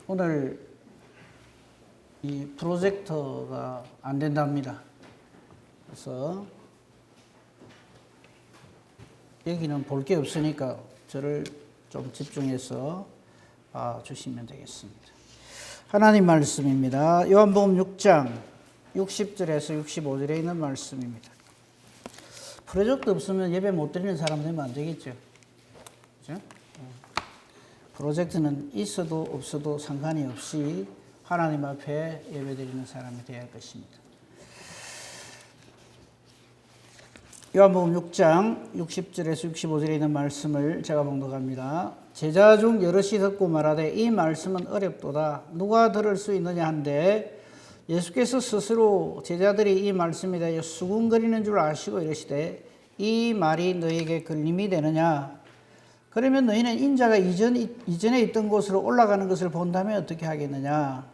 오늘 이 프로젝터가 안 된답니다. 그래서 여기는 볼 게 없으니까 저를 좀 집중해서 봐주시면 되겠습니다. 하나님 말씀입니다. 요한복음 6장 60절에서 65절에 있는 말씀입니다. 프로젝터 없으면 예배 못 드리는 사람 되면 안 되겠죠. 그죠? 프로젝트는 있어도 없어도 상관이 없이 하나님 앞에 예배 드리는 사람이 되어야 할 것입니다. 요한복음 6장 60절에서 65절에 있는 말씀을 제가 봉독합니다. 제자 중 여럿이 듣고 말하되 이 말씀은 어렵도다. 누가 들을 수 있느냐 한데 예수께서 스스로 제자들이 이 말씀에 대하여 수군거리는 줄 아시고 이르시되 이 말이 너에게 걸림이 되느냐? 그러면 너희는 인자가 이전에 있던 곳으로 올라가는 것을 본다면 어떻게 하겠느냐?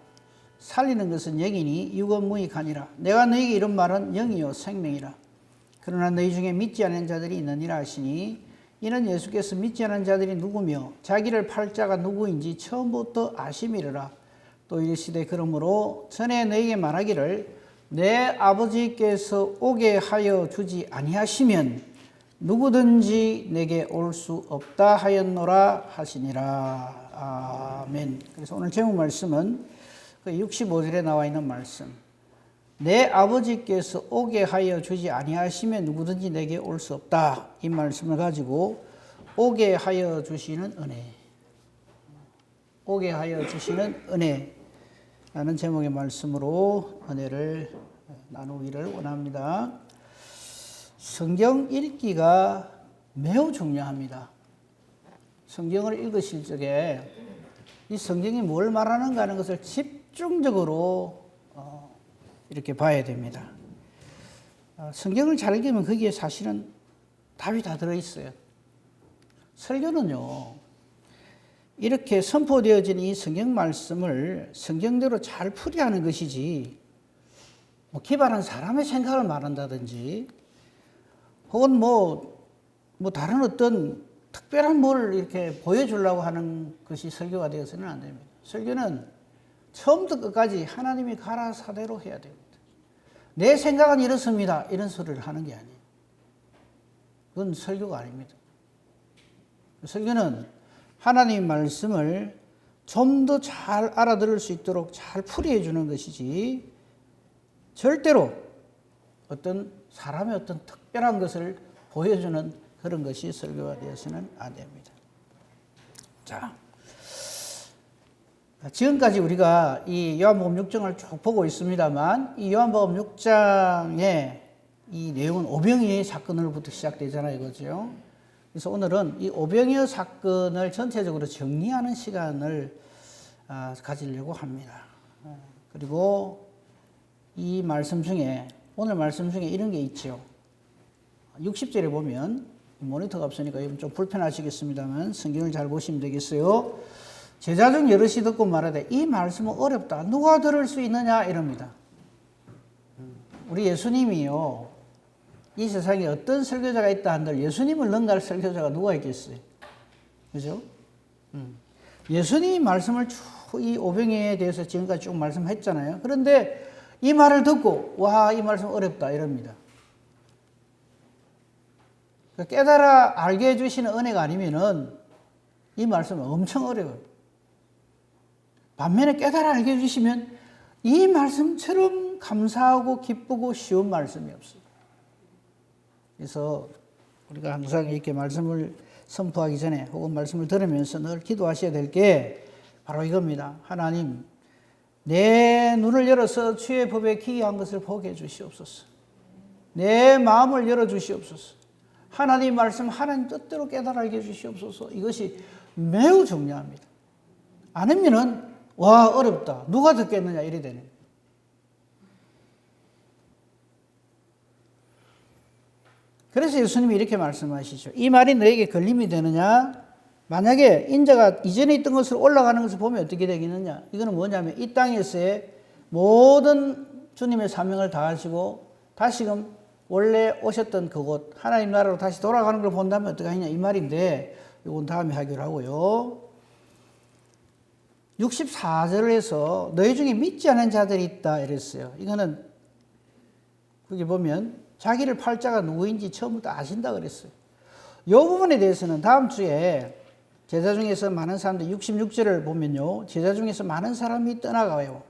살리는 것은 영이니 육은 무익하니라. 내가 너희에게 이런 말은 영이요 생명이라. 그러나 너희 중에 믿지 않는 자들이 있느니라 하시니 이는 예수께서 믿지 않는 자들이 누구며 자기를 팔 자가 누구인지 처음부터 아심이라. 또 이르시되 그러므로 전에 너희에게 말하기를 내 아버지께서 오게 하여 주지 아니하시면 누구든지 내게 올 수 없다 하였노라 하시니라. 아멘. 그래서 오늘 제목 말씀은 65절에 나와 있는 말씀. 내 아버지께서 오게 하여 주지 아니하시면 누구든지 내게 올 수 없다. 이 말씀을 가지고 오게 하여 주시는 은혜. 오게 하여 주시는 은혜. 라는 제목의 말씀으로 은혜를 나누기를 원합니다. 성경 읽기가 매우 중요합니다. 성경을 읽으실 적에 이 성경이 뭘 말하는가 하는 것을 집중적으로 이렇게 봐야 됩니다. 성경을 잘 읽으면 거기에 사실은 답이 다 들어있어요. 설교는요, 이렇게 선포되어진 이 성경 말씀을 성경대로 잘 풀이하는 것이지, 뭐 기발한 사람의 생각을 말한다든지, 혹은 다른 어떤 특별한 뭘 이렇게 보여주려고 하는 것이 설교가 되어서는 안 됩니다. 설교는 처음부터 끝까지 하나님이 가라사대로 해야 됩니다. 내 생각은 이렇습니다. 이런 소리를 하는 게 아니에요. 그건 설교가 아닙니다. 설교는 하나님 말씀을 좀 더 잘 알아들을 수 있도록 잘 풀이해 주는 것이지 절대로 어떤 사람의 어떤 특별한 것을 보여주는 그런 것이 설교가 되어서는 안 됩니다. 자, 지금까지 우리가 이 요한복음 6장을 쭉 보고 있습니다만 이 요한복음 6장의 이 내용은 오병이어의 사건으로부터 시작되잖아요. 그렇죠? 그래서 오늘은 이 오병이어 사건을 전체적으로 정리하는 시간을 가지려고 합니다. 그리고 이 말씀 중에 오늘 말씀 중에 이런 게 있죠. 60절에 보면 모니터가 없으니까 좀 불편하시겠습니다만 성경을 잘 보시면 되겠어요. 제자 중 여럿이 듣고 말하되 이 말씀은 어렵다. 누가 들을 수 있느냐 이럽니다. 우리 예수님이요. 이 세상에 어떤 설교자가 있다 한들 예수님을 능가할 설교자가 누가 있겠어요? 그죠? 예수님이 말씀을 쭉 이 오병이어에 대해서 지금까지 쭉 말씀했잖아요. 그런데 이 말을 듣고 와, 이 말씀 어렵다 이럽니다. 깨달아 알게 해주시는 은혜가 아니면은 이 말씀은 엄청 어려워요. 반면에 깨달아 알게 해주시면 이 말씀처럼 감사하고 기쁘고 쉬운 말씀이 없어요. 그래서 우리가 항상 이렇게 말씀을 선포하기 전에 혹은 말씀을 들으면서 늘 기도하셔야 될 게 바로 이겁니다. 하나님, 내 눈을 열어서 주의 법에 기이한 것을 보게 해주시옵소서. 내 마음을 열어주시옵소서. 하나님 말씀, 하나님 뜻대로 깨달아 알게 해주시옵소서. 이것이 매우 중요합니다. 아니면은 와, 어렵다. 누가 듣겠느냐 이래 되는 거예요. 그래서 예수님이 이렇게 말씀하시죠. 이 말이 너에게 걸림이 되느냐? 만약에 인자가 이전에 있던 것으로 올라가는 것을 보면 어떻게 되겠느냐? 이거는 뭐냐면 이 땅에서의 모든 주님의 사명을 다하시고 다시금 원래 오셨던 그곳 하나님 나라로 다시 돌아가는 걸 본다면 어떻게 하느냐 이 말인데 이건 다음에 하기로 하고요. 64절에서 너희 중에 믿지 않은 자들이 있다 이랬어요. 이거는 거기 보면 자기를 팔 자가 누구인지 처음부터 아신다 그랬어요. 이 부분에 대해서는 다음 주에 제자 중에서 많은 사람들 66절을 보면요. 제자 중에서 많은 사람이 떠나가요.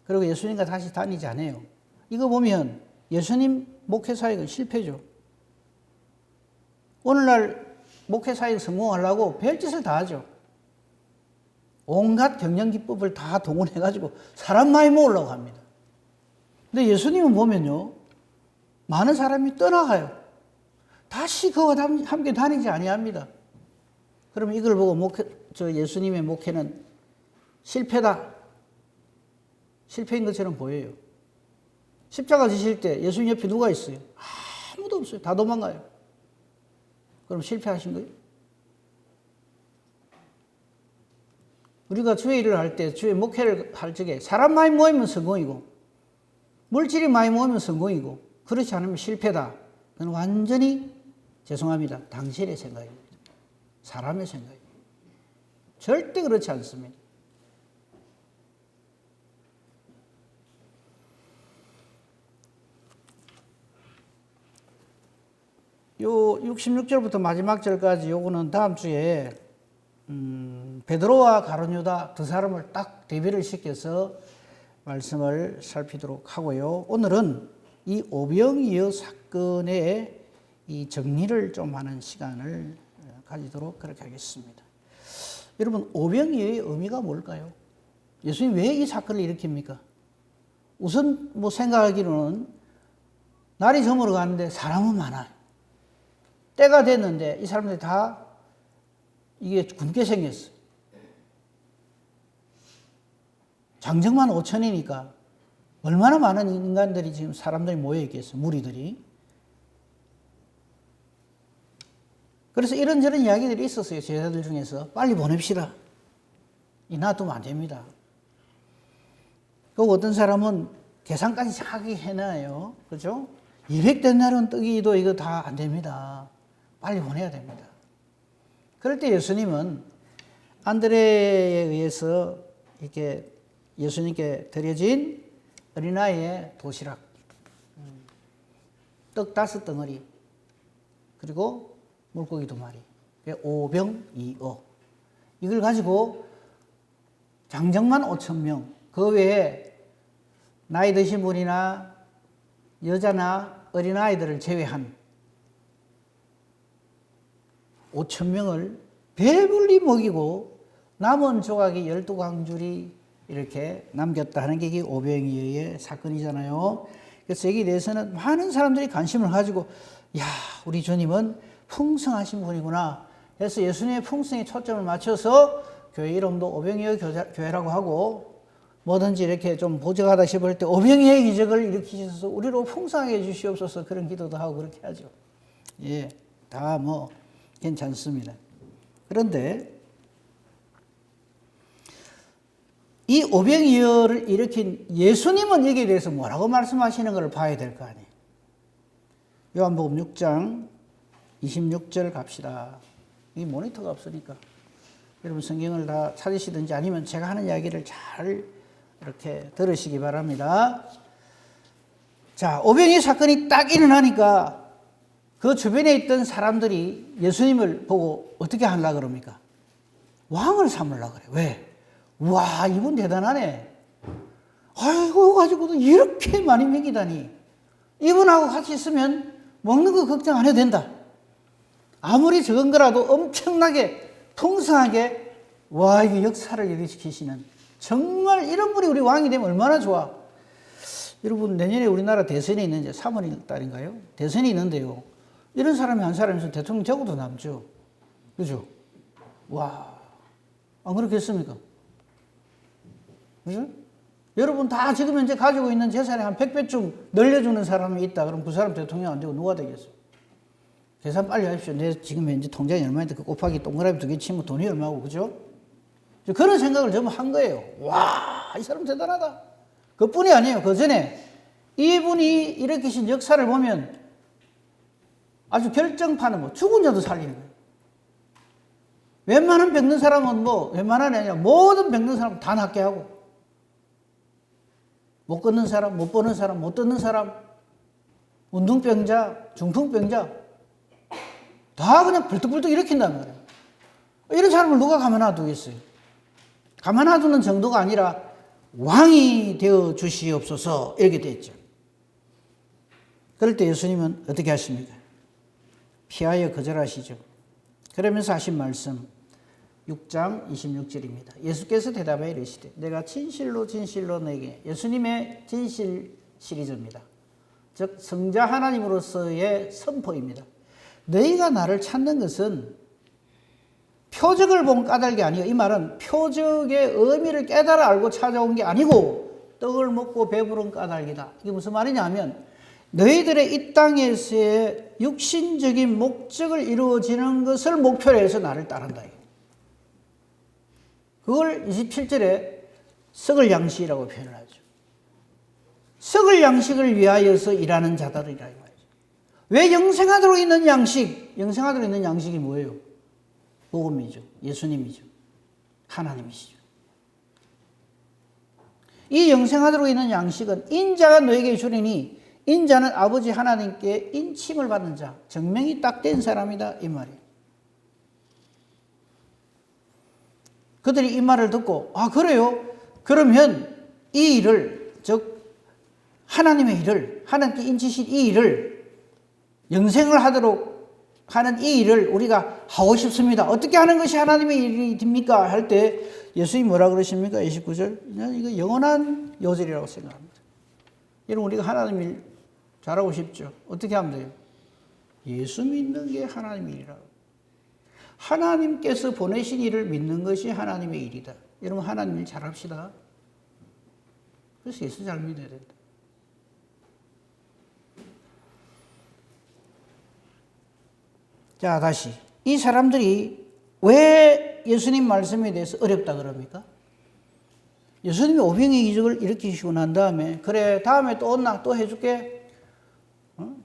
그리고 예수님과 다시 다니지 않아요. 이거 보면 예수님 목회사역은 실패죠. 오늘날 목회사역 성공하려고 별짓을 다 하죠. 온갖 경영기법을 다 동원해가지고 사람 많이 모으려고 합니다. 근데 예수님은 보면요. 많은 사람이 떠나가요. 다시 그와 함께 다니지 아니합니다. 그러면 이걸 보고 예수님의 목회는 실패다. 실패인 것처럼 보여요. 십자가 지실 때 예수님 옆에 누가 있어요? 아무도 없어요. 다 도망가요. 그럼 실패하신 거예요? 우리가 주의 일을 할 때, 주의 목회를 할 적에 사람 많이 모이면 성공이고 물질이 많이 모이면 성공이고 그렇지 않으면 실패다. 그건 완전히 죄송합니다. 당신의 생각입니다. 사람의 생각입니다. 절대 그렇지 않습니다. 요 66절부터 마지막 절까지 요거는 다음 주에 베드로와 가룟유다 두 사람을 딱 대비를 시켜서 말씀을 살피도록 하고요. 오늘은 이 오병이어 사건의 이 정리를 좀 하는 시간을 가지도록 그렇게 하겠습니다. 여러분, 오병이어의 의미가 뭘까요? 예수님 왜 이 사건을 일으킵니까? 우선 생각하기로는 날이 저물어 가는데 사람은 많아요. 때가 됐는데 이 사람들이 다 이게 굶게 생겼어요. 장정만 5천이니까 얼마나 많은 인간들이 지금 사람들이 모여 있겠어요. 무리들이. 그래서 이런저런 이야기들이 있었어요. 제자들 중에서. 빨리 보냅시다. 이 놔두면 안 됩니다. 그 어떤 사람은 계산까지 정확하게 해놔요. 그죠? 200데나리온 뜨기도 이거 다 안 됩니다. 빨리 보내야 됩니다. 그럴 때 예수님은 안드레에 의해서 이렇게 예수님께 드려진 어린아이의 도시락, 떡 5덩어리, 그리고 물고기 2마리, 오병이어. 이걸 가지고 장정만 5,000명, 그 외에 나이 드신 분이나 여자나 어린아이들을 제외한 5,000명을 배불리 먹이고 남은 조각이 12광줄이 이렇게 남겼다 하는 게 이게 오병이어의 사건이잖아요. 그래서 여기에 대해서는 많은 사람들이 관심을 가지고 야, 우리 주님은 풍성하신 분이구나 해서 예수님의 풍성에 초점을 맞춰서 교회 이름도 오병이어 교회라고 하고 뭐든지 이렇게 좀 부족하다 싶을 때 오병이어의 기적을 일으키셔서 우리로 풍성하게 해주시옵소서 그런 기도도 하고 그렇게 하죠. 예, 다 괜찮습니다. 그런데 이 오병이어를 일으킨 예수님은 여기에 대해서 뭐라고 말씀하시는 걸 봐야 될 거 아니에요. 요한복음 6장 26절 갑시다. 이 모니터가 없으니까 여러분 성경을 다 찾으시든지 아니면 제가 하는 이야기를 잘 이렇게 들으시기 바랍니다. 자, 오병이어 사건이 딱 일어나니까 그 주변에 있던 사람들이 예수님을 보고 어떻게 하려고 그럽니까? 왕을 삼으려고 그래. 왜? 와, 이분 대단하네. 아이고, 가지고도 이렇게 많이 먹이다니. 이분하고 같이 있으면 먹는 거 걱정 안 해도 된다. 아무리 적은 거라도 엄청나게 풍성하게 와, 이게 역사를 일으키시는 정말 이런 분이 우리 왕이 되면 얼마나 좋아. 여러분, 내년에 우리나라 대선이 있는데 3월 달인가요? 대선이 있는데요. 이런 사람이 한 사람이서 대통령 적어도 남죠. 그죠? 와, 안 그렇겠습니까? 그죠? 여러분 다 지금 현재 가지고 있는 재산의 한 100배쯤 늘려주는 사람이 있다. 그럼 그 사람 대통령 안 되고 누가 되겠어? 계산 빨리 하십시오. 내 지금 현재 통장이 얼마인데 그 곱하기 동그라미 2개 치면 돈이 얼마고, 그죠? 그런 생각을 전부 한 거예요. 와, 이 사람 대단하다. 그뿐이 아니에요. 그 전에 이분이 일으키신 역사를 보면 아주 결정판은 죽은 자도 살리는 거예요. 웬만한 병든 사람은 웬만한 아니라 모든 병든 사람은 다 낫게 하고, 못 걷는 사람, 못 보는 사람, 못 듣는 사람, 운동병자, 중풍병자, 다 그냥 불뚝불뚝 일으킨단 말이에요. 이런 사람을 누가 가만 놔두겠어요? 가만 놔두는 정도가 아니라 왕이 되어 주시옵소서 이렇게 됐죠. 그럴 때 예수님은 어떻게 하십니까? 피하여 거절하시죠. 그러면서 하신 말씀 6장 26절입니다. 예수께서 대답하여 이르시되 내가 진실로 진실로 너에게, 예수님의 진실 시리즈입니다. 즉 성자 하나님으로서의 선포입니다. 너희가 나를 찾는 것은 표적을 본 까닭이 아니에요. 이 말은 표적의 의미를 깨달아 알고 찾아온 게 아니고 떡을 먹고 배부른 까닭이다. 이게 무슨 말이냐면 너희들의 이 땅에서의 육신적인 목적을 이루어지는 것을 목표로 해서 나를 따른다. 그걸 27절에 썩을 양식이라고 표현을 하죠. 썩을 양식을 위하여서 일하는 자들이라 이 말이죠. 왜 영생하도록 있는 양식? 영생하도록 있는 양식이 뭐예요? 복음이죠. 예수님이죠. 하나님이시죠. 이 영생하도록 있는 양식은 인자가 너에게 주리니 인자는 아버지 하나님께 인침을 받는 자, 정명이 딱 된 사람이다 이 말이에요. 그들이 이 말을 듣고 아 그래요? 그러면 이 일을, 즉 하나님의 일을, 하나님께 인치신 이 일을, 영생을 하도록 하는 이 일을 우리가 하고 싶습니다. 어떻게 하는 것이 하나님의 일입니까? 할 때 예수님이 뭐라 그러십니까? 29절. 이거 영원한 요절이라고 생각합니다. 여러분 우리가 하나님 일 잘하고 싶죠? 어떻게 하면 돼요? 예수 믿는 게 하나님의 일이라고. 하나님께서 보내신 일을 믿는 것이 하나님의 일이다. 여러분 하나님 일 잘합시다. 그래서 예수 잘 믿어야 된다. 자, 다시. 이 사람들이 왜 예수님 말씀에 대해서 어렵다 그럽니까? 예수님이 오병의 기적을 일으키시고 난 다음에, 그래, 다음에 또 온나? 또 해줄게.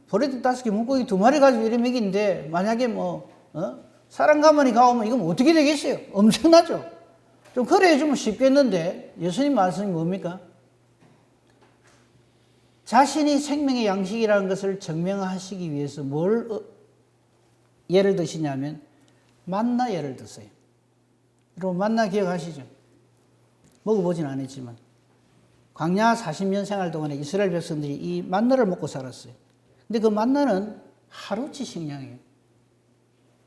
브레드 5개, 물고기 2마리 가지고 이래 먹인데, 만약에 사람 가만히 가오면 이건 어떻게 되겠어요? 엄청나죠? 좀 그래 해주면 쉽겠는데, 예수님 말씀이 뭡니까? 자신이 생명의 양식이라는 것을 증명하시기 위해서 뭘 예를 드시냐면 만나 예를 드세요. 여러분 만나 기억하시죠? 먹어보진 않았지만 광야 40년 생활 동안에 이스라엘 백성들이 이 만나를 먹고 살았어요. 근데 그 만나는 하루치 식량이에요.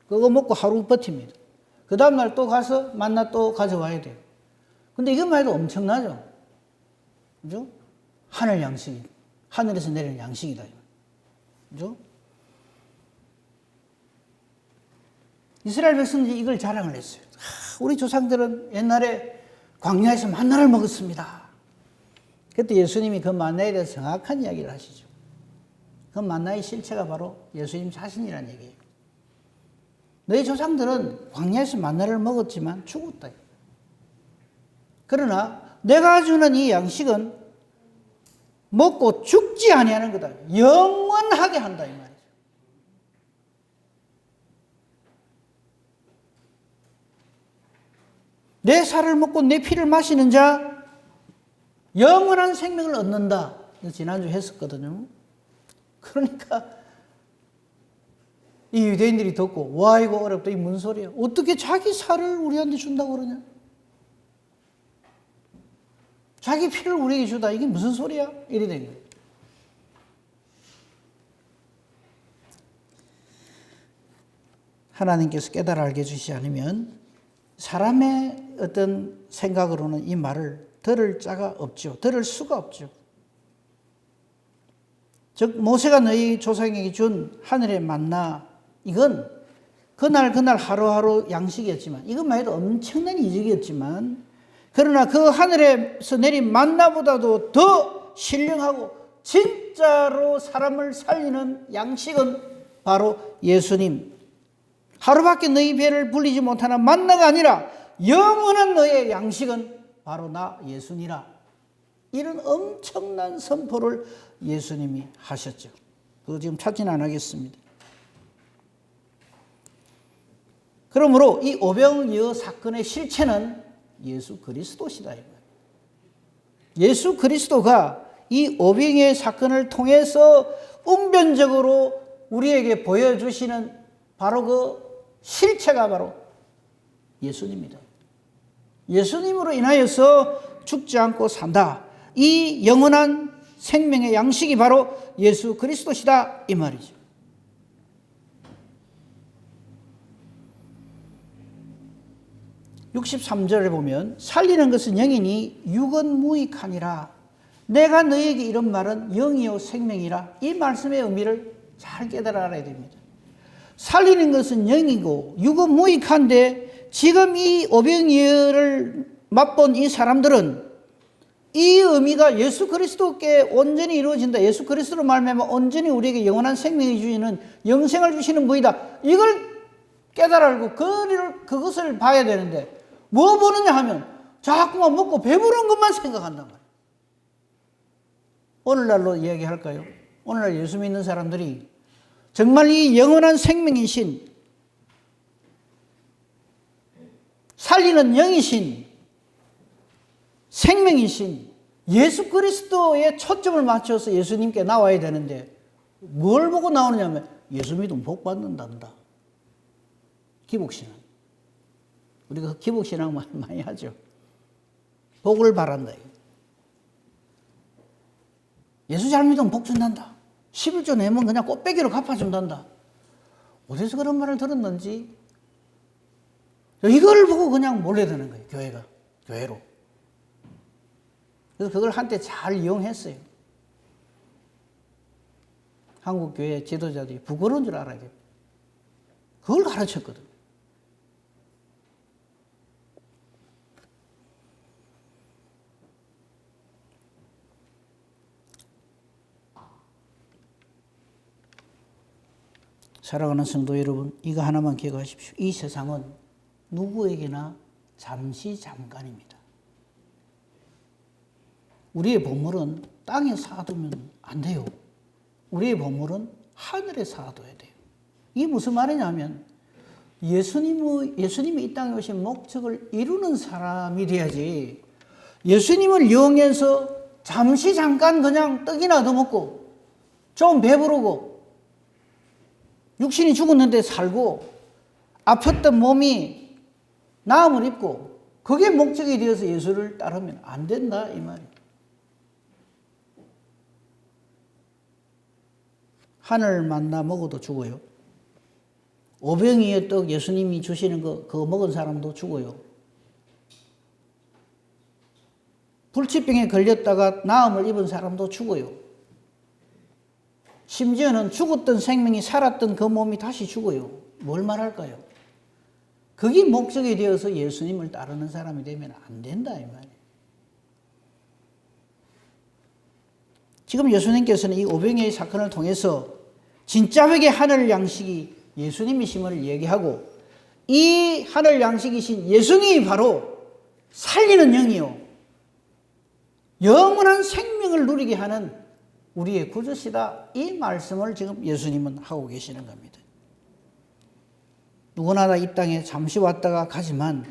그거 먹고 하루 버팁니다. 그 다음날 또 가서 만나 또 가져와야 돼요. 근데 이것만 해도 엄청나죠? 그죠? 하늘 양식이, 하늘에서 내리는 양식이다. 그죠? 이스라엘 백성들이 이걸 자랑을 했어요. 우리 조상들은 옛날에 광야에서 만나를 먹었습니다. 그때 예수님이 그 만나에 대해서 정확한 이야기를 하시죠. 그 만나의 실체가 바로 예수님 자신이라는 얘기예요. 너희 조상들은 광야에서 만나를 먹었지만 죽었다. 그러나 내가 주는 이 양식은 먹고 죽지 아니하는 거다. 영원하게 한다 이 말이에요. 내 살을 먹고 내 피를 마시는 자 영원한 생명을 얻는다. 지난주 했었거든요. 그러니까 이 유대인들이 듣고 와 이거 어렵다. 이게 무슨 소리야. 어떻게 자기 살을 우리한테 준다고 그러냐. 자기 피를 우리에게 주다. 이게 무슨 소리야. 이래 된 거예요. 하나님께서 깨달아 알게 해주시지 않으면 사람의 어떤 생각으로는 이 말을 들을 자가 없죠. 들을 수가 없죠. 즉 모세가 너희 조상에게 준 하늘의 만나, 이건 그날 하루하루 양식이었지만, 이것만 해도 엄청난 이적이었지만, 그러나 그 하늘에서 내린 만나보다도 더 신령하고 진짜로 사람을 살리는 양식은 바로 예수님, 하루밖에 너희 배를 불리지 못하는 만나가 아니라 영원한 너의 양식은 바로 나 예수니라. 이런 엄청난 선포를 예수님이 하셨죠. 그거 지금 찾지는 않겠습니다. 그러므로 이 오병이어 사건의 실체는 예수 그리스도시다. 예수 그리스도가 이 오병이어 사건을 통해서 웅변적으로 우리에게 보여주시는 바로 그 실체가 바로 예수님입니다. 예수님으로 인하여서 죽지 않고 산다. 이 영원한 생명의 양식이 바로 예수 그리스도시다 이 말이죠. (63절에) 보면 살리는 것은 영이니 육은 무익하니라. 내가 너에게 이런 말은 영이요 생명이라. 이 말씀의 의미를 잘 깨달아 알아야 됩니다. 살리는 것은 영이고 육은 무익한데 지금 이 오병이어를 맛본 이 사람들은 이 의미가 예수 그리스도께 온전히 이루어진다. 예수 그리스도로 말미암아 온전히 우리에게 영원한 생명을 주시는 영생을 주시는 분이다. 이걸 깨달아 알고 그것을 봐야 되는데 뭐 보느냐 하면 자꾸만 먹고 배부른 것만 생각한단 말이에요. 오늘날로 이야기할까요? 오늘날 예수 믿는 사람들이 정말 이 영원한 생명이신 살리는 영이신 생명이신 예수 그리스도에 초점을 맞춰서 예수님께 나와야 되는데 뭘 보고 나오느냐 하면 예수 믿으면 복 받는단다. 기복신앙. 우리가 기복신앙 많이 하죠. 복을 바란다. 예수 잘 믿으면 복 준단다. 11조 내면 그냥 꽃배기로 갚아준단다. 어디서 그런 말을 들었는지 이걸 보고 그냥 몰려드는 거예요. 교회로. 그래서 그걸 한때 잘 이용했어요. 한국 교회 지도자들이 부끄러운 줄 알아야 돼요. 그걸 가르쳤거든. 사랑하는 성도 여러분, 이거 하나만 기억하십시오. 이 세상은 누구에게나 잠시 잠깐입니다. 우리의 보물은 땅에 쌓아두면 안 돼요. 우리의 보물은 하늘에 쌓아둬야 돼요. 이게 무슨 말이냐면 예수님이 이 땅에 오신 목적을 이루는 사람이 돼야지 예수님을 이용해서 잠시 잠깐 그냥 떡이나 얻어먹고 좀 배부르고 육신이 죽었는데 살고 아팠던 몸이 나음을 입고 그게 목적이 되어서 예수를 따르면 안 된다 이 말이에요. 하늘 만나 먹어도 죽어요. 오병이어 떡 예수님이 주시는 그거 먹은 사람도 죽어요. 불치병에 걸렸다가 나음을 입은 사람도 죽어요. 심지어는 죽었던 생명이 살았던 그 몸이 다시 죽어요. 뭘 말할까요? 그게 목적이 되어서 예수님을 따르는 사람이 되면 안 된다 이 말이에요. 지금 예수님께서는 이 오병이어의 사건을 통해서 진짜 회개 하늘 양식이 예수님이심을 얘기하고 이 하늘 양식이신 예수님이 바로 살리는 영이요 영원한 생명을 누리게 하는 우리의 구주시다 이 말씀을 지금 예수님은 하고 계시는 겁니다. 누구나 다 이 땅에 잠시 왔다가 가지만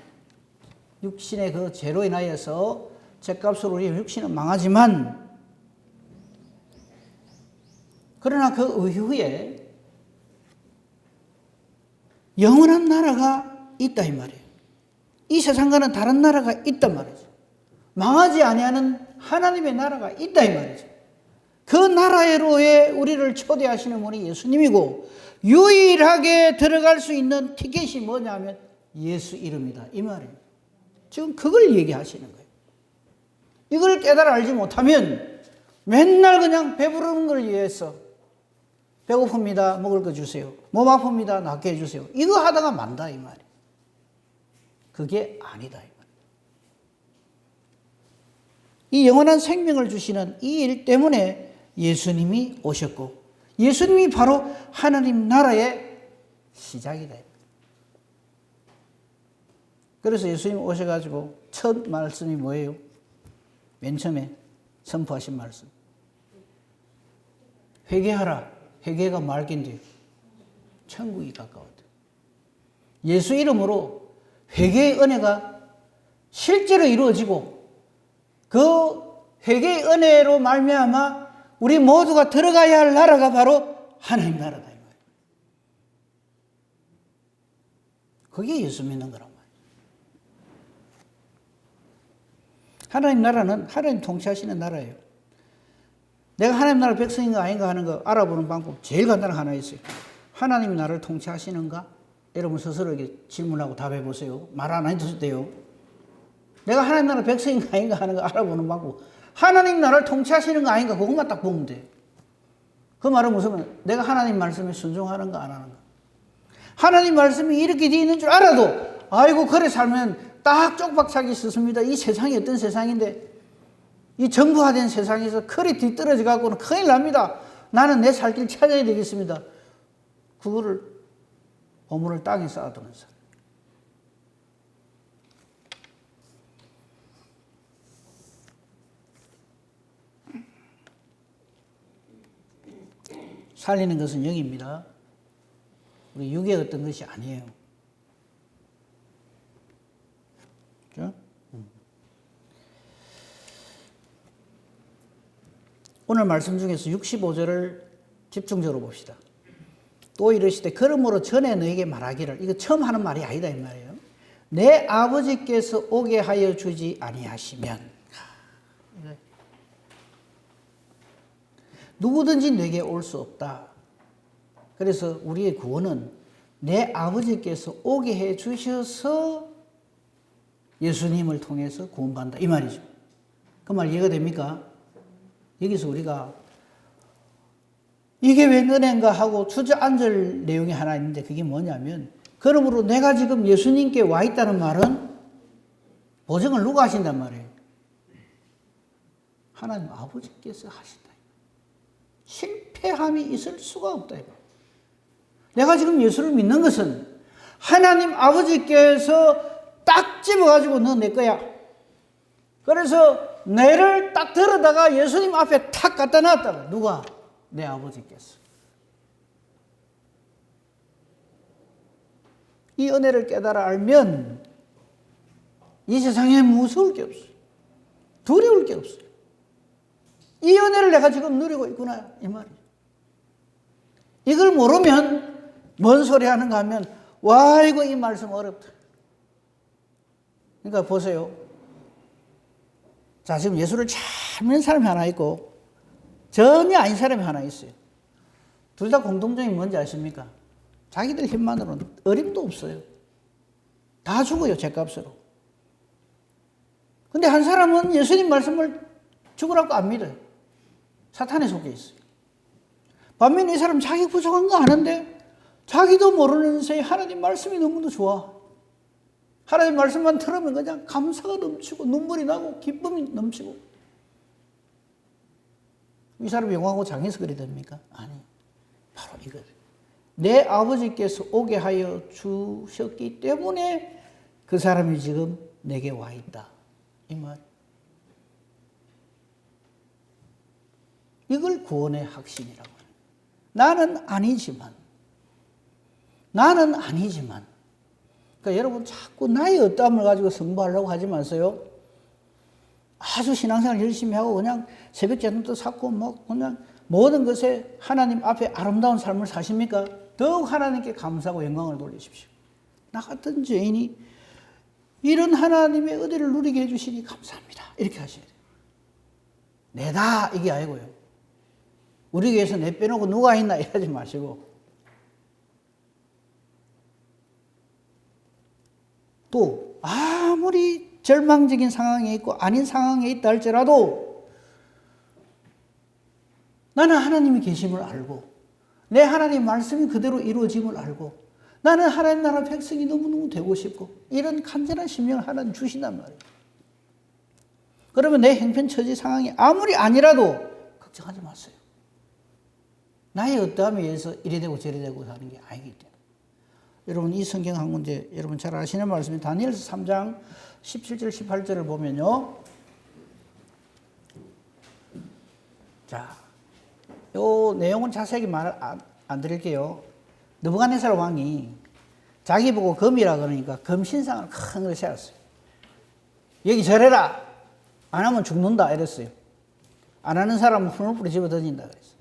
육신의 그 죄로 인하여서 죄값으로 우리 육신은 망하지만 그러나 그 이후에 영원한 나라가 있다 이 말이에요. 이 세상과는 다른 나라가 있단 말이죠. 망하지 아니하는 하나님의 나라가 있다 이 말이죠. 그 나라로에 우리를 초대하시는 분이 예수님이고 유일하게 들어갈 수 있는 티켓이 뭐냐면 예수 이름이다 이 말이에요. 지금 그걸 얘기하시는 거예요. 이걸 깨달아 알지 못하면 맨날 그냥 배부르는 걸 위해서 배고픕니다. 먹을 거 주세요. 몸 아픕니다. 낫게 해주세요. 이거 하다가 만다 이 말이에요. 그게 아니다 이 말이에요. 이 영원한 생명을 주시는 이 일 때문에 예수님이 오셨고 예수님이 바로 하나님 나라의 시작이다. 그래서 예수님이 오셔가지고 첫 말씀이 뭐예요? 맨 처음에 선포하신 말씀. 회개하라. 회개가 말긴데 천국이 가까웠다. 예수 이름으로 회개의 은혜가 실제로 이루어지고 그 회개의 은혜로 말미암아 우리 모두가 들어가야 할 나라가 바로 하나님 나라다. 그게 예수 믿는 거란 말이에요. 하나님 나라는 하나님 통치하시는 나라예요. 내가 하나님 나라 백성인가 아닌가 하는 거 알아보는 방법 제일 간단한 하나 있어요. 하나님이 나를 통치하시는가? 여러분 스스로에게 질문하고 답해 보세요. 말 안 해도 돼요. 내가 하나님 나라 백성인가 아닌가 하는 거 알아보는 방법. 하나님 나라를 통치하시는 거 아닌가 그것만 딱 보면 돼. 그 말은 무슨 내가 하나님 말씀에 순종하는가 안 하는가. 하나님 말씀이 이렇게 되어 있는 줄 알아도 아이고 그래 살면 딱 쪽박차기 싶습니다. 이 세상이 어떤 세상인데 이 정부화된 세상에서 그리 뒤떨어져 갖고는 큰일 납니다. 나는 내 살 길 찾아야 되겠습니다. 그거를 보물을 땅에 쌓아두는 사람. 살리는 것은 영입니다. 우리 육의 어떤 것이 아니에요. 그렇죠? 오늘 말씀 중에서 65절을 집중적으로 봅시다. 또 이르시되 그러므로 전에 너에게 말하기를 이거 처음 하는 말이 아니다 이 말이에요. 내 아버지께서 오게 하여 주지 아니하시면 누구든지 내게 올 수 없다. 그래서 우리의 구원은 내 아버지께서 오게 해 주셔서 예수님을 통해서 구원받는다 이 말이죠. 그 말 이해가 됩니까? 여기서 우리가 이게 웬 은혜인가 하고 주저앉을 내용이 하나 있는데 그게 뭐냐면 그러므로 내가 지금 예수님께 와 있다는 말은 보증을 누가 하신단 말이에요? 하나님 아버지께서 하신다. 실패함이 있을 수가 없다. 내가 지금 예수를 믿는 것은 하나님 아버지께서 딱 집어가지고 너 내 거야. 그래서 뇌를 딱 들어다가 예수님 앞에 탁 갖다 놨다가 누가? 내 아버지께서. 이 은혜를 깨달아 알면 이 세상에 무서울 게 없어요. 두려울 게 없어요. 이 은혜를 내가 지금 누리고 있구나 이 말이에요. 이걸 모르면 뭔 소리 하는가 하면 와 이거 이 말씀 어렵다. 그러니까 보세요. 자 지금 예수를 잘 믿는 사람이 하나 있고 전혀 아닌 사람이 하나 있어요. 둘 다 공통점이 뭔지 아십니까? 자기들 힘만으로는 어림도 없어요. 다 죽어요 죗값으로. 근데 한 사람은 예수님 말씀을 죽으라고 안 믿어요. 사탄에 속해 있어요. 반면에 이 사람 자기 부족한 거 아는데 자기도 모르는 새에 하나님 말씀이 너무도 좋아. 하나님 말씀만 들으면 그냥 감사가 넘치고 눈물이 나고 기쁨이 넘치고. 이 사람이 영화하고 장해서 그리 됩니까? 아니, 바로 이거예요. 내 아버지께서 오게 하여 주셨기 때문에 그 사람이 지금 내게 와 있다. 이 말. 이걸 구원의 확신이라고 해요. 나는 아니지만. 그러니까 여러분 자꾸 나의 어떠함을 가지고 승부하려고 하지 마세요. 아주 신앙생활 열심히 하고 그냥 새벽 제돈도 쌓고 뭐 그냥 모든 것에 하나님 앞에 아름다운 삶을 사십니까? 더욱 하나님께 감사하고 영광을 돌리십시오. 나 같은 죄인이 이런 하나님의 은혜를 누리게 해주시니 감사합니다. 이렇게 하셔야 돼요. 내다 이게 아니고요. 우리 교회에서 내 빼놓고 누가 있나 이러지 마시고 또 아무리 절망적인 상황에 있고 아닌 상황에 있다 할지라도 나는 하나님이 계심을 알고 내 하나님 말씀이 그대로 이루어짐을 알고 나는 하나님 나라 백성이 너무너무 되고 싶고 이런 간절한 심령을 하나님 주신단 말이에요. 그러면 내 형편처지 상황이 아무리 아니라도 걱정하지 마세요. 나의 어떠함에 의해서 이래 되고 저래 되고 하는 게 아니기 때문에. 여러분 이 성경 한 군데 여러분 잘 아시는 말씀이 다니엘서 3장 17절 18절을 보면요. 자, 요 내용은 자세하게 말 안 드릴게요. 느부갓네살 왕이 자기 보고 검이라 그러니까 검신상을 큰 걸 세웠어요. 여기 절해라. 안 하면 죽는다 이랬어요. 안 하는 사람은 풀무불에 집어던진다 그랬어요.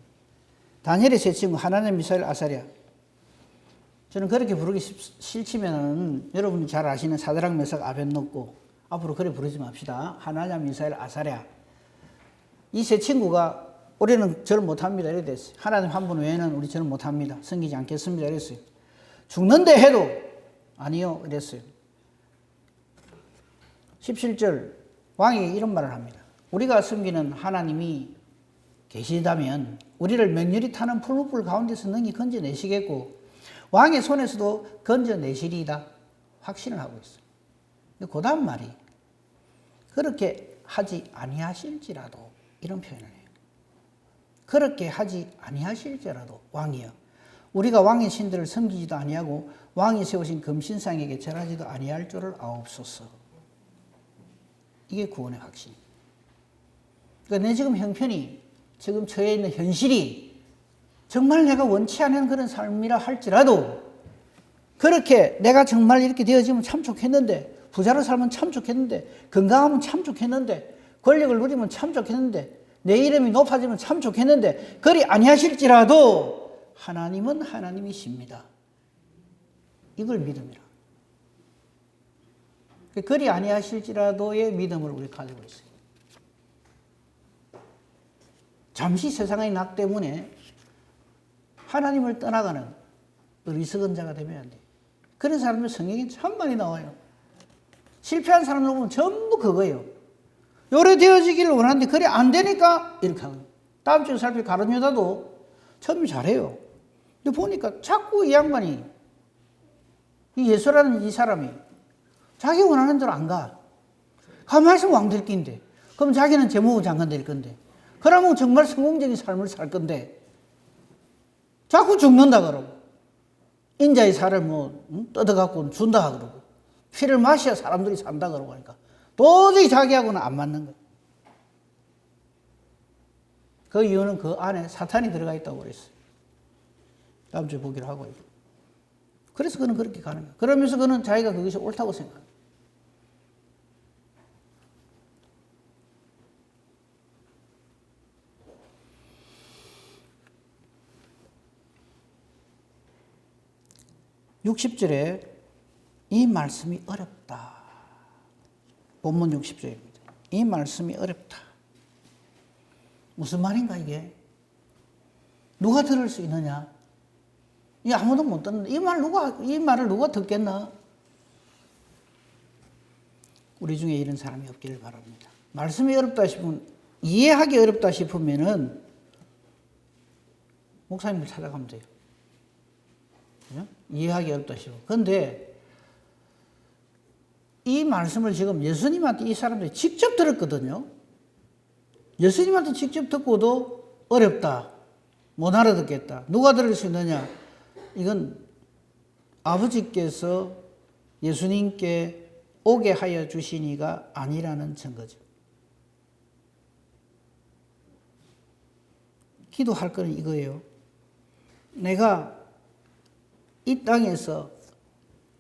다니엘의 세 친구 하나냐 미사엘 아사랴. 저는 그렇게 부르기 싫지면은 여러분이 잘 아시는 사드락 메삭 아벳노고 앞으로 그래 부르지 맙시다. 하나냐 미사엘 아사랴. 이 세 친구가 우리는 절을 못합니다 이래 됐어요. 하나님 한 분 외에는 우리 절을 못합니다. 섬기지 않겠습니다 이랬어요. 죽는데 해도 아니요 이랬어요. 17절 왕이 이런 말을 합니다. 우리가 섬기는 하나님이 계시다면 우리를 맹렬히 타는 풀무불 가운데서 능히 건져내시겠고 왕의 손에서도 건져내시리이다 확신을 하고 있어요. 그 다음 말이 그렇게 하지 아니하실지라도 이런 표현을 해요. 그렇게 하지 아니하실지라도 왕이여 우리가 왕의 신들을 섬기지도 아니하고 왕이 세우신 금신상에게 절하지도 아니할 줄을 아옵소서. 이게 구원의 확신. 그러니까 내 지금 형편이 지금 처해 있는 현실이 정말 내가 원치 않은 그런 삶이라 할지라도 그렇게 내가 정말 이렇게 되어지면 참 좋겠는데 부자로 살면 참 좋겠는데 건강하면 참 좋겠는데 권력을 누리면 참 좋겠는데 내 이름이 높아지면 참 좋겠는데 그리 아니하실지라도 하나님은 하나님이십니다. 이걸 믿음이라. 그리 아니하실지라도의 믿음을 우리 가지고 있어요. 잠시 세상의 낙 때문에 하나님을 떠나가는 어리석은 자가 되면 안 돼요. 그런 사람들 성경에 참 많이 나와요. 실패한 사람들 보면 전부 그거예요. 요래 되어지기를 원하는데 그래 안 되니까 이렇게 하고 다음 주에 살필 가룟 유다도 처음에 잘해요. 근데 보니까 자꾸 이 양반이 이 예수라는 이 사람이 자기 원하는 대로 안 가. 가만히 있으면 왕 될 낀데 그럼 자기는 재무부 장관 될 건데 그러면 정말 성공적인 삶을 살 건데 자꾸 죽는다 그러고 인자의 살을 뜯어갖고 준다 그러고 피를 마셔야 사람들이 산다 그러고 하니까 도저히 자기하고는 안 맞는 거예요. 그 이유는 그 안에 사탄이 들어가 있다고 그랬어요. 다음 주에 보기로 하고요. 그래서 그는 그렇게 가는 거예요. 그러면서 그는 자기가 그것이 옳다고 생각합니다. (60절에) 이 말씀이 어렵다. 본문 60절입니다. 이 말씀이 어렵다. 무슨 말인가 이게? 누가 들을 수 있느냐? 이 아무도 못 듣는데 이 말을 누가 듣겠나? 우리 중에 이런 사람이 없기를 바랍니다. 말씀이 어렵다 싶으면 이해하기 어렵다 싶으면은 목사님을 찾아가면 돼요. 그죠? 이해하기 어렵다 싶어. 그런데 이 말씀을 지금 예수님한테 이 사람들이 직접 들었거든요. 예수님한테 직접 듣고도 어렵다. 못 알아듣겠다. 누가 들을 수 있느냐? 이건 아버지께서 예수님께 오게 하여 주시니가 아니라는 증거죠. 기도할 거는 이거예요. 내가 이 땅에서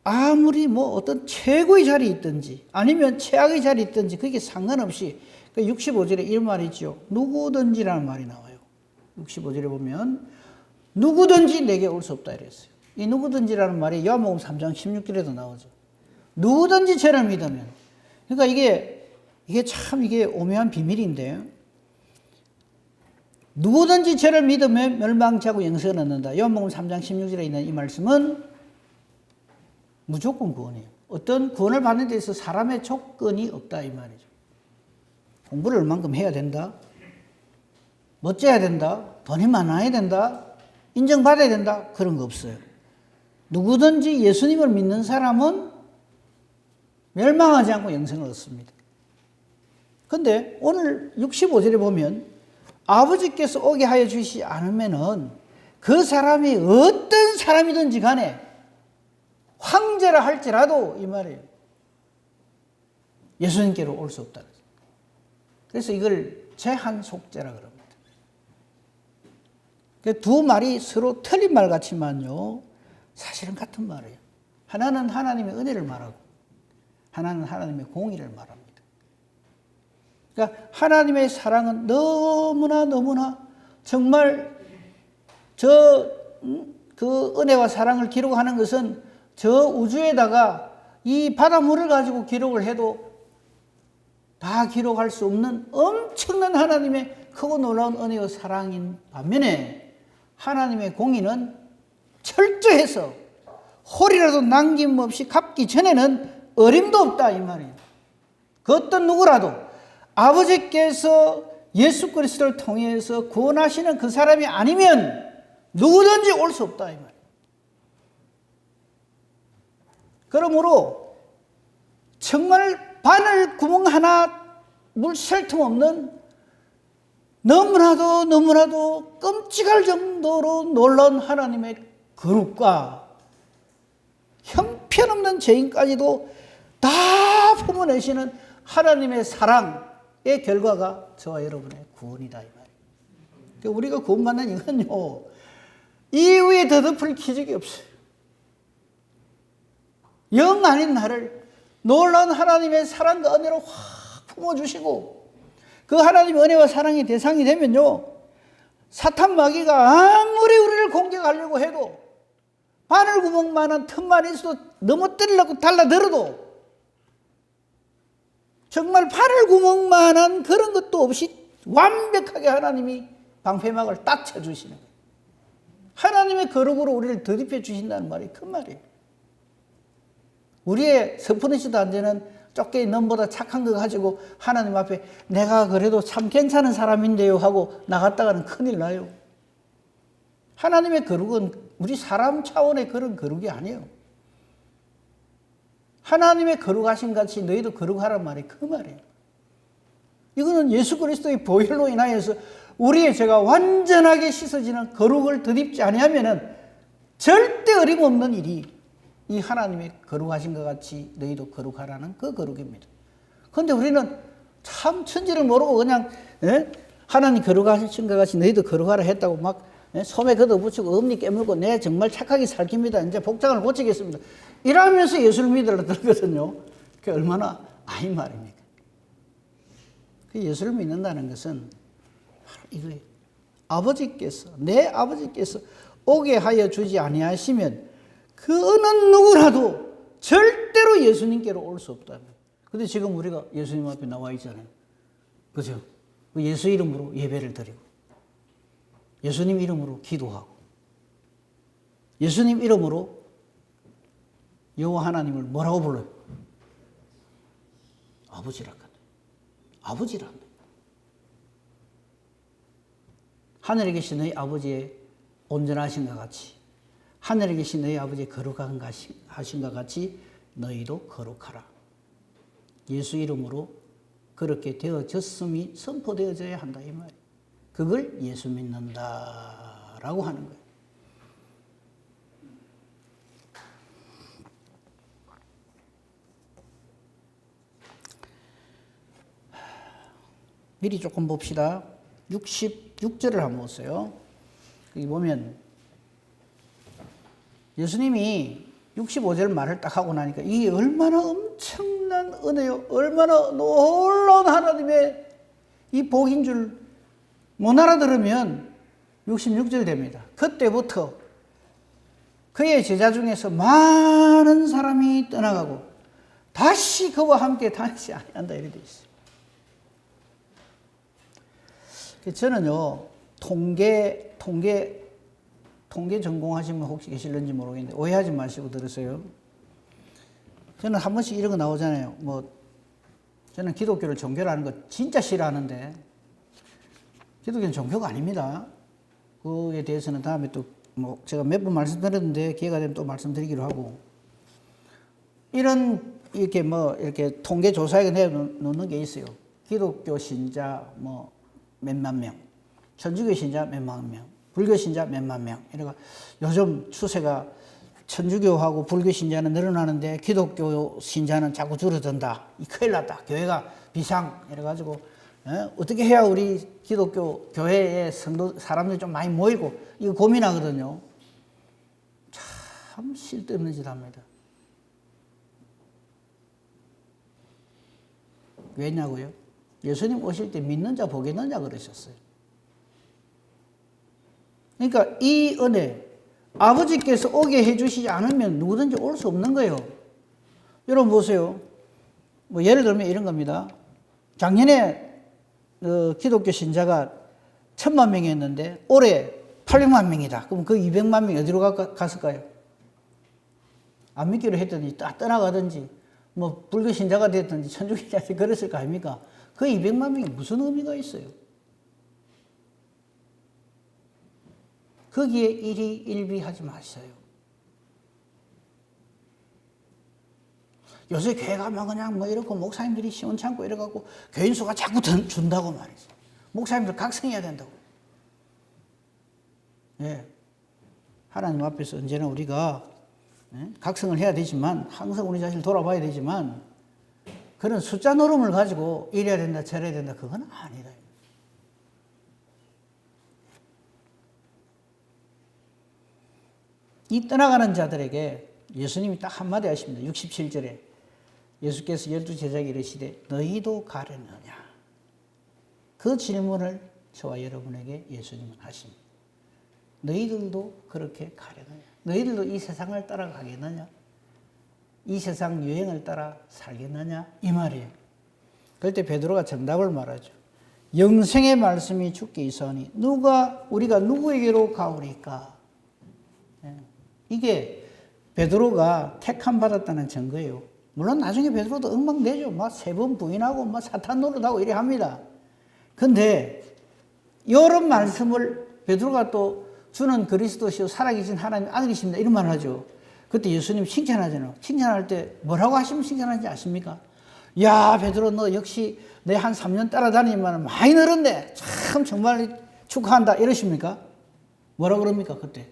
아무리 어떤 최고의 자리에 있든지 아니면 최악의 자리에 있든지 그게 상관없이 65절에 이런 말이 있죠. 누구든지라는 말이 나와요. 65절에 보면 누구든지 내게 올 수 없다 이랬어요. 이 누구든지라는 말이 요한복음 3장 16절에도 나오죠. 누구든지 저를 믿으면. 그러니까 이게 참 오묘한 비밀인데 누구든지 저를 믿으면 멸망치 않고 영생을 얻는다. 요한복음 3장 16절에 있는 이 말씀은 무조건 구원이에요. 어떤 구원을 받는 데 있어서 사람의 조건이 없다 이 말이죠. 공부를 얼만큼 해야 된다. 멋져야 된다. 돈이 많아야 된다. 인정받아야 된다. 그런 거 없어요. 누구든지 예수님을 믿는 사람은 멸망하지 않고 영생을 얻습니다. 그런데 오늘 65절에 보면 아버지께서 오게 하여 주시지 않으면은 그 사람이 어떤 사람이든지 간에 황제라 할지라도 이 말이에요. 예수님께로 올 수 없다. 그래서 이걸 제한속죄라 그럽니다. 두 말이 서로 틀린 말 같지만요. 사실은 같은 말이에요. 하나는 하나님의 은혜를 말하고 하나는 하나님의 공의를 말합니다. 그러니까 하나님의 사랑은 너무나 정말 그 은혜와 사랑을 기록하는 것은 저 우주에다가 이 바닷물을 가지고 기록을 해도 다 기록할 수 없는 엄청난 하나님의 크고 놀라운 은혜와 사랑인 반면에 하나님의 공의는 철저해서 홀이라도 남김없이 갚기 전에는 어림도 없다 이 말이에요. 그 어떤 누구라도 아버지께서 예수 그리스도를 통해서 구원하시는 그 사람이 아니면 누구든지 올 수 없다 이 말이에요. 그러므로 정말 바늘 구멍 하나 물 셀 틈 없는 너무나도 끔찍할 정도로 놀라운 하나님의 거룩과 형편없는 죄인까지도 다 품어내시는 하나님의 사랑의 결과가 저와 여러분의 구원이다 이 말이에요. 우리가 구원받는 이건요 이후에 더듬을 기적이 없어요. 영 아닌 나를 놀라운 하나님의 사랑과 은혜로 확 품어주시고 그 하나님의 은혜와 사랑의 대상이 되면요 사탄 마귀가 아무리 우리를 공격하려고 해도 바늘구멍만한 틈만 있어도 넘어뜨리려고 달라들어도 정말 바늘구멍만한 그런 것도 없이 완벽하게 하나님이 방패막을 딱 쳐주시는 거예요. 하나님의 거룩으로 우리를 더딥혀 주신다는 말이 큰 말이에요. 우리의 서프니시도 안 되는 쫓겨이 넘보다 착한 거 가지고 하나님 앞에 내가 그래도 참 괜찮은 사람인데요 하고 나갔다가는 큰일 나요. 하나님의 거룩은 우리 사람 차원의 그런 거룩이 아니에요. 하나님의 거룩하신 같이 너희도 거룩하란 말이 그 말이에요. 이거는 예수 그리스도의 보혈로 인하여서 우리의 죄가 완전하게 씻어지는 거룩을 덧입지 아니하면은 절대 어림없는 일이 이 하나님의 거룩하신 것 같이 너희도 거룩하라는 그 거룩입니다. 그런데 우리는 참 천지를 모르고 그냥 하나님 거룩하신 것 같이 너희도 거룩하라 했다고 막 소매 걷어붙이고 엄니 깨물고 내 정말 착하게 살깁니다. 이제 복장을 고치겠습니다. 이러면서 예수를 믿으려 들거든요. 그게 얼마나 아닌 말입니까? 그 예수를 믿는다는 것은 바로 이거예요. 내 아버지께서 오게 하여 주지 아니하시면 그 어느 누구라도 절대로 예수님께로 올 수 없다. 근데 지금 우리가 예수님 앞에 나와 있잖아요. 그죠? 예수 이름으로 예배를 드리고 예수님 이름으로 기도하고 예수님 이름으로 여호와 하나님을 뭐라고 불러요? 아버지라 하네. 아버지라 하네. 하늘에 계신 너희 아버지의 온전하신 것 같이 하늘에 계신 너희 아버지의 거룩한 하신 것 같이 너희도 거룩하라. 예수 이름으로 그렇게 되어졌음이 선포되어져야 한다 이 말이에요. 그걸 예수 믿는다라고 하는 거예요. 미리 조금 봅시다. 66절을 한번 보세요. 여기 보면 예수님이 65절 말을 딱 하고 나니까 이게 얼마나 엄청난 은혜요. 얼마나 놀라운 하나님의 이 복인 줄 못 알아들으면 66절 됩니다. 그때부터 그의 제자 중에서 많은 사람이 떠나가고 다시 그와 함께 다니지 아니한다 이렇게 되어 있어요. 저는요 통계 전공하신 분 혹시 계실는지 모르겠는데 오해하지 마시고 들으세요. 저는 한 번씩 이런 거 나오잖아요. 저는 기독교를 종교라는 거 진짜 싫어하는데 기독교는 종교가 아닙니다. 그에 대해서는 다음에 또 제가 몇 번 말씀드렸는데 기회가 되면 또 말씀드리기로 하고 이렇게 통계 조사에 내놓는 게 있어요. 기독교 신자 몇만 명, 천주교 신자 몇만 명, 불교 신자 몇만 명. 이래가 요즘 추세가 천주교하고 불교 신자는 늘어나는데 기독교 신자는 자꾸 줄어든다. 이 큰일 났다. 교회가 비상. 이래가지고 어떻게 해야 우리 기독교 교회에 사람들이 좀 많이 모이고 이거 고민하거든요. 참 쓸데없는 짓 합니다. 왜냐고요? 예수님 오실 때 믿는 자 복겠느냐 그러셨어요. 그러니까 이 은혜, 아버지께서 오게 해주시지 않으면 누구든지 올 수 없는 거예요. 여러분 보세요. 뭐 예를 들면 이런 겁니다. 작년에 기독교 신자가 1000만 명이었는데 올해 800만 명이다. 그럼 그 200만 명이 어디로 갔을까요? 안 믿기로 했더니 떠나가든지 뭐 불교 신자가 됐든지 천주교 신자가 그랬을 거 아닙니까? 그 200만 명이 무슨 의미가 있어요? 거기에 일희일비하지 마세요. 요새 교회 가면 그냥 뭐 이렇고 목사님들이 시원찮고 이래갖고 교인 수가 자꾸 준다고 말이죠. 목사님들 각성해야 된다고. 예. 하나님 앞에서 언제나 우리가 각성을 해야 되지만 항상 우리 자신을 돌아봐야 되지만 그런 숫자 노름을 가지고 이래야 된다 저래야 된다 그건 아니다. 이 떠나가는 자들에게 예수님이 딱 한마디 하십니다. 67절에 예수께서 12제자에게 이르시되 너희도 가려느냐. 그 질문을 저와 여러분에게 예수님은 하십니다. 너희들도 그렇게 가려느냐. 너희들도 이 세상을 따라가겠느냐. 이 세상 유행을 따라 살겠느냐. 이 말이에요. 그럴 때 베드로가 정답을 말하죠. 영생의 말씀이 주께 있사오니 우리가 누구에게로 가오리까. 이게 베드로가 택함 받았다는 증거예요. 물론 나중에 베드로도 엉망되죠. 막 3번 부인하고 막 사탄 노릇하고 이래 합니다. 근데 이런 말씀을 베드로가 또 주는 그리스도시요 살아계신 하나님 아들이십니다. 이런 말을 하죠. 그때 예수님 칭찬하잖아요. 칭찬할 때 뭐라고 하시면 칭찬하는지 아십니까? 야 베드로 너 역시 내 한 3년 따라다니면 많이 늘었네. 참 정말 축하한다. 이러십니까? 뭐라 그럽니까 그때?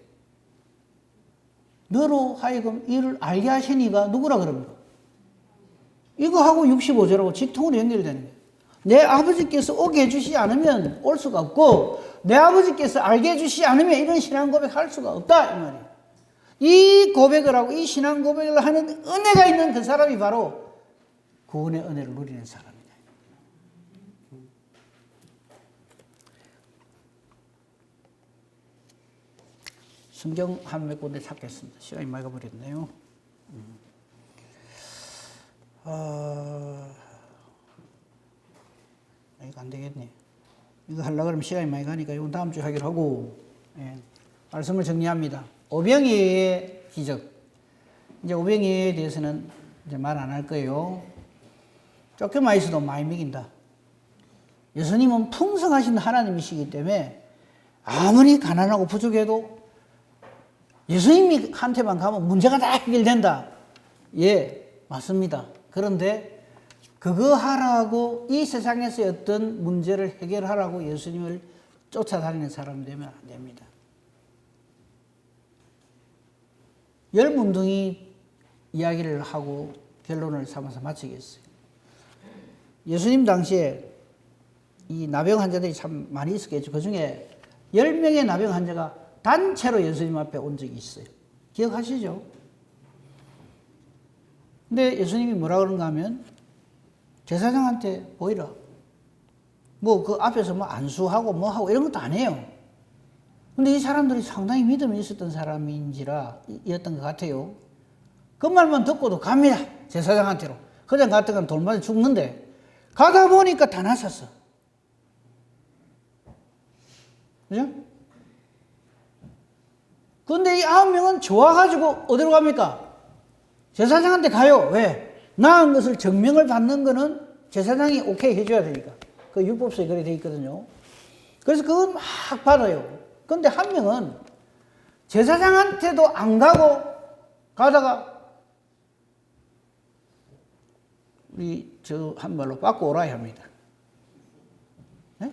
너로 하여금 이를 알게 하시니가 누구라 그럽니까? 이거하고 65절하고 직통으로 연결되는 거예요. 내 아버지께서 오게 해주시지 않으면 올 수가 없고 내 아버지께서 알게 해주시지 않으면 이런 신앙 고백할 수가 없다 이 말이에요. 이 고백을 하고 이 신앙 고백을 하는 은혜가 있는 그 사람이 바로 구원의 은혜를 누리는 사람이다. 성경 한 몇 군데 찾겠습니다. 시간이 많이 가버렸네요. 이거 안 되겠네. 이거 하려고 그러면 시간이 많이 가니까 이건 다음 주에 하기로 하고, 예. 말씀을 정리합니다. 오병이의 기적. 이제 오병이에 대해서는 이제 말 안 할 거예요. 조금만 있어도 많이 먹인다. 예수님은 풍성하신 하나님이시기 때문에 아무리 가난하고 부족해도 예수님이 한테만 가면 문제가 다 해결된다. 예, 맞습니다. 그런데 그거 하라고 이 세상에서 어떤 문제를 해결하라고 예수님을 쫓아다니는 사람이 되면 안 됩니다. 10문둥이 이야기를 하고 결론을 삼아서 마치겠어요. 예수님 당시에 이 나병 환자들이 참 많이 있었겠죠. 그 중에 10명의 나병 환자가 단체로 예수님 앞에 온 적이 있어요. 기억하시죠? 근데 예수님이 뭐라 그런가 하면 제사장한테 보이라. 뭐 그 앞에서 뭐 안수하고 뭐 하고 이런 것도 안 해요. 근데 이 사람들이 상당히 믿음이 있었던 사람인지라였던 것 같아요. 그 말만 듣고도 갑니다. 제사장한테로. 그냥 갔다가 돈 맞아 죽는데 가다 보니까 다 나섰어. 그죠? 근데 이 9명은 좋아가지고 어디로 갑니까? 제사장한테 가요. 왜? 나은 것을 증명을 받는 거는 제사장이 오케이 해줘야 되니까. 그 율법서에 그렇게 돼 있거든요. 그래서 그건 막 받아요. 근데 한 명은 제사장한테도 안 가고 가다가 우리 저 한 말로 빠꾸 오라야 합니다. 네?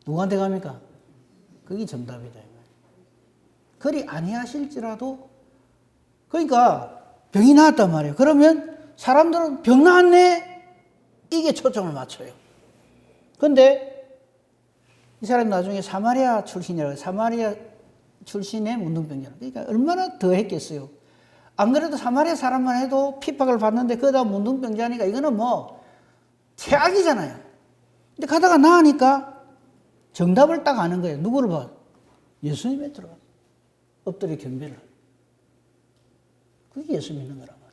누구한테 갑니까? 그게 정답이다. 그리 아니하실지라도 그러니까 병이 나았단 말이에요. 그러면 사람들은 병 나았네? 이게 초점을 맞춰요. 근데 이 사람이 나중에 사마리아 출신이라고 해요. 사마리아 출신의 문둥병자. 그러니까 얼마나 더 했겠어요. 안 그래도 사마리아 사람만 해도 핍박을 받는데 그러다 문둥병자니까 이거는 뭐 최악이잖아요. 근데 가다가 나으니까 정답을 딱 아는 거예요. 누구를 봐? 예수님에 들어가. 엎드려 경배를. 그게 예수 믿는 거란 말이에요.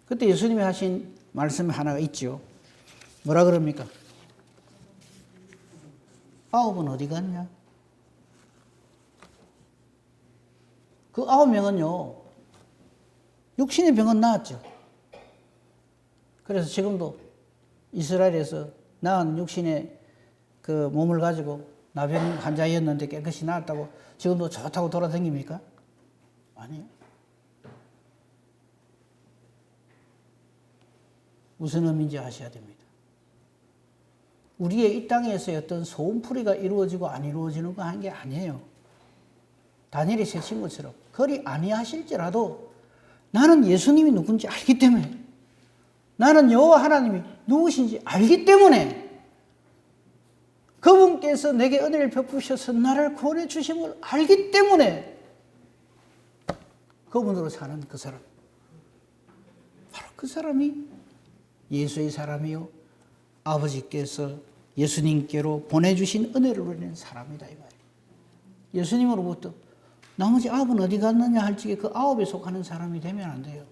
그때 예수님이 하신 말씀 하나가 있죠. 뭐라 그럽니까? 9은 어디 갔냐? 그 9명은요, 육신의 병은 나았죠. 그래서 지금도 이스라엘에서 나은 육신의 그 몸을 가지고 나병 환자였는데 깨끗이 나았다고 지금도 좋다고 돌아다닙니까? 아니요. 무슨 의미인지 아셔야 됩니다. 우리의 이 땅에서의 어떤 소음풀이가 이루어지고 안 이루어지는 거 한 게 아니에요. 다니엘이 세 친구처럼 그리 아니하실지라도 나는 예수님이 누군지 알기 때문에, 나는 여호와 하나님이 누구신지 알기 때문에, 그분께서 내게 은혜를 베푸셔서 나를 구원해 주심을 알기 때문에 그분으로 사는 그 사람, 바로 그 사람이 예수의 사람이요, 아버지께서 예수님께로 보내주신 은혜를 누리는 사람이다 이 말이에요. 예수님으로부터 나머지 9은 어디 갔느냐 할 적에 그 9에 속하는 사람이 되면 안 돼요.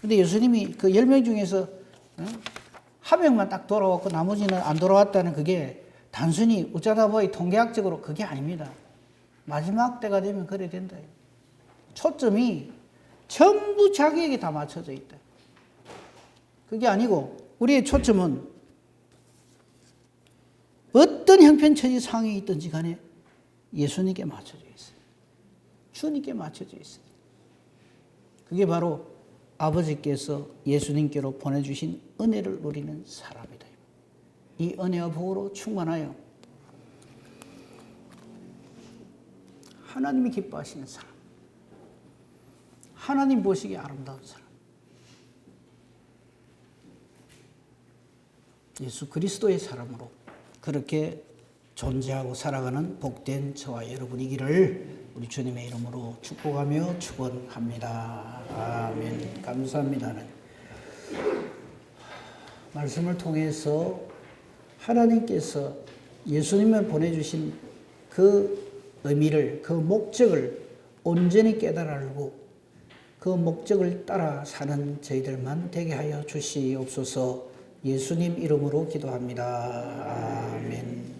근데 예수님이 그 10명 중에서 한 명만 딱 돌아왔고 나머지는 안 돌아왔다는 그게 단순히 어쩌다 보니 통계학적으로 그게 아닙니다. 마지막 때가 되면 그래 된다. 초점이 전부 자기에게 다 맞춰져 있다. 그게 아니고 우리의 초점은 어떤 형편처지 상황에 있든지 간에 예수님께 맞춰져 있어요. 주님께 맞춰져 있어요. 그게 바로 아버지께서 예수님께로 보내주신 은혜를 누리는 사람이다. 이 은혜와 복으로 충만하여 하나님이 기뻐하시는 사람, 하나님 보시기에 아름다운 사람, 예수 그리스도의 사람으로 그렇게 존재하고 살아가는 복된 저와 여러분이기를 우리 주님의 이름으로 축복하며 축원합니다. 아멘. 감사합니다. 말씀을 통해서 하나님께서 예수님을 보내주신 그 의미를, 그 목적을 온전히 깨달아 알고 그 목적을 따라 사는 저희들만 되게 하여 주시옵소서. 예수님 이름으로 기도합니다. 아멘.